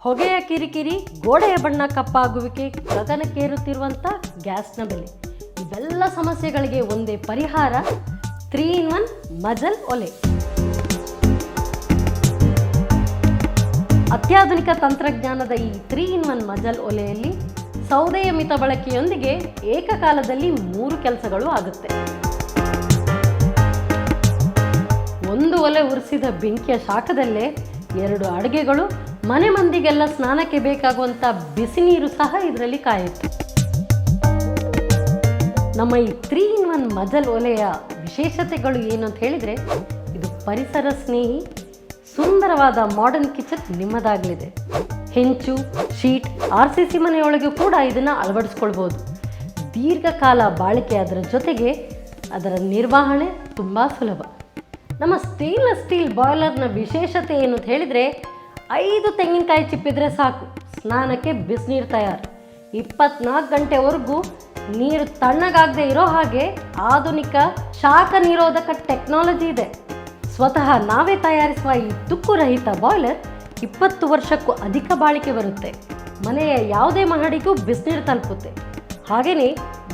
ಹೊಗೆಯ ಕಿರಿಕಿರಿ, ಗೋಡೆಯ ಬಣ್ಣ ಕಪ್ಪಾಗುವಿಕೆ, ಗಗನಕ್ಕೇರುತ್ತಿರುವಂಥ ಗ್ಯಾಸ್ನ ಬೆಲೆ, ಇವೆಲ್ಲ ಸಮಸ್ಯೆಗಳಿಗೆ ಒಂದೇ ಪರಿಹಾರ 3-in-1 ಮಜಲ್ ಒಲೆ. ಅತ್ಯಾಧುನಿಕ ತಂತ್ರಜ್ಞಾನದ ಈ 3-in-1 ಮಜಲ್ ಒಲೆಯಲ್ಲಿ ಸೌದೆಯ ಮಿತ ಬಳಕೆಯೊಂದಿಗೆ ಏಕಕಾಲದಲ್ಲಿ 3 ಕೆಲಸಗಳು ಆಗುತ್ತೆ. ಒಂದು ಒಲೆ ಉರಿಸಿದ ಬೆಂಕಿಯ ಶಾಖದಲ್ಲೇ 2 ಅಡುಗೆಗಳು, ಮನೆ ಮಂದಿಗೆಲ್ಲ ಸ್ನಾನಕ್ಕೆ ಬೇಕಾಗುವಂಥ ಬಿಸಿ ನೀರು ಸಹ ಇದರಲ್ಲಿ ಕಾಯುತ್ತೆ. ನಮ್ಮ ಈ 3-in-1 ಮಜಲ್ ಒಲೆಯ ವಿಶೇಷತೆಗಳು ಏನು ಅಂತ ಹೇಳಿದರೆ, ಇದು ಪರಿಸರ ಸ್ನೇಹಿ ಸುಂದರವಾದ ಮಾಡರ್ನ್ ಕಿಚನ್ ನಿಮ್ಮದಾಗಲಿದೆ. ಹೆಂಚು, ಶೀಟ್, RCC ಮನೆಯೊಳಗೂ ಕೂಡ ಇದನ್ನು ಅಳವಡಿಸ್ಕೊಳ್ಬೋದು. ದೀರ್ಘಕಾಲ ಬಾಳಿಕೆ, ಅದರ ಜೊತೆಗೆ ಅದರ ನಿರ್ವಹಣೆ ತುಂಬ ಸುಲಭ. ನಮ್ಮ ಸ್ಟೇನ್ಲೆಸ್ ಸ್ಟೀಲ್ ಬಾಯ್ಲರ್ನ ವಿಶೇಷತೆ ಏನು ಅಂತ ಹೇಳಿದರೆ, 5 ತೆಂಗಿನಕಾಯಿ ಚಿಪ್ಪಿದ್ರೆ ಸಾಕು, ಸ್ನಾನಕ್ಕೆ ಬಿಸಿನೀರು ತಯಾರು. 24 ಗಂಟೆವರೆಗೂ ನೀರು ತಣ್ಣಗಾಗದೆ ಇರೋ ಹಾಗೆ ಆಧುನಿಕ ಶಾಖ ನಿರೋಧಕ ಟೆಕ್ನಾಲಜಿ ಇದೆ. ಸ್ವತಃ ನಾವೇ ತಯಾರಿಸುವ ಈ ತುಕ್ಕು ರಹಿತ ಬಾಯ್ಲರ್ 20 ವರ್ಷಕ್ಕೂ ಅಧಿಕ ಬಾಳಿಕೆ ಬರುತ್ತೆ. ಮನೆಯ ಯಾವುದೇ ಮಹಡಿಗೂ ಬಿಸಿನೀರು ತಲುಪುತ್ತೆ. ಹಾಗೆಯೇ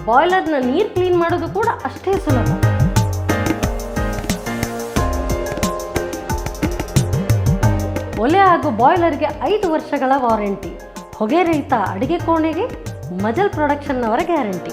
ಬಾಯ್ಲರ್ನ ನೀರು ಕ್ಲೀನ್ ಮಾಡೋದು ಕೂಡ ಅಷ್ಟೇ ಸುಲಭ. ಒಲೆ ಹಾಗೂ ಬಾಯ್ಲರ್ಗೆ 5 ವರ್ಷಗಳ ವಾರಂಟಿ. ಹೊಗೆ ರಹಿತ ಅಡುಗೆ ಕೋಣೆಗೆ ಮಜಲ್ ಪ್ರೊಡಕ್ಷನ್ನವರ ಗ್ಯಾರಂಟಿ.